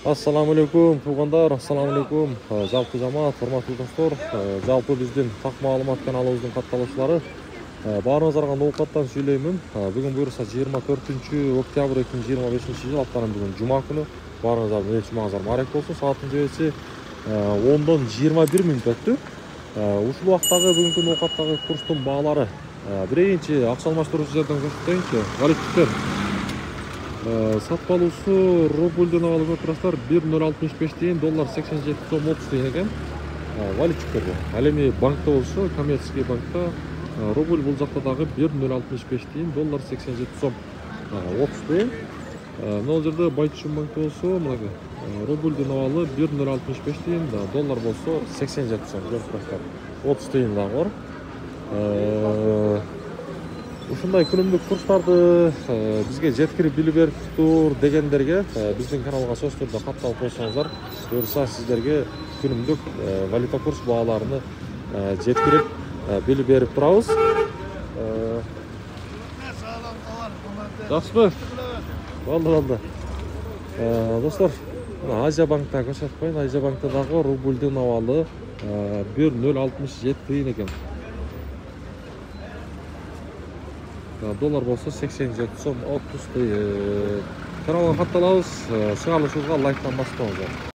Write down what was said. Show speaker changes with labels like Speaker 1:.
Speaker 1: Ассаламу алейкум туугандар, ассаламу алейкум. Жалпы жамаат, урматтуу достор, жалпы биздин так маалымат каналыбыздын катталуучулары, баарыңыздарга ноокаттан сүйлөймүн. Бүгүн буюрса 24 октябрь 2025 жыл, аптанын бүгүн жума күнү. Баарыңыздар менен жумаңыздар маарек болсун. Сааттын жебеси 10-дон 21 мүнөт өттү. Ушул убактагы бүгүнкү ноокаттагы курстун баалары биринчи акча алмаштыруучу жерден көрсөтөйүнчү. Валют сатып алуусу рубльден алып отурасыздар 1,065 тиын, доллар 87 сом 30 тиын экен. Валютчиктерде. Ал эми банкта болсо, коммерческий банкта рубль бул жакта дагы 1,065 тиын, доллар 87 сом 30 тиын. Мына жерде Байтушун банкта болсо, мына рубльдин абалы 1,065 тиын, доллар болсо 87 сом, көрүп турасыздар. 30 тиын дагы бар. Ушундай күнүмдүк курстарды бизге жеткирип билип бериптир дегендерге биздин каналга сөзсүз түрдө катталып койсоңуздар, буюрса сиздерге күнүмдүк валюта курс бааларını жеткирип билип берип турабыз. Жакшыбы? Болду. Достор, Азия банкта көрсөтүп коеюн. Азия банкта дагы рубльдин абалы 1,067 тиын экен. Доллар болсо 87 сом 30 тиын. Каналга катталабыз. Чыгарылышыбызга лайктан басып коюңуздар.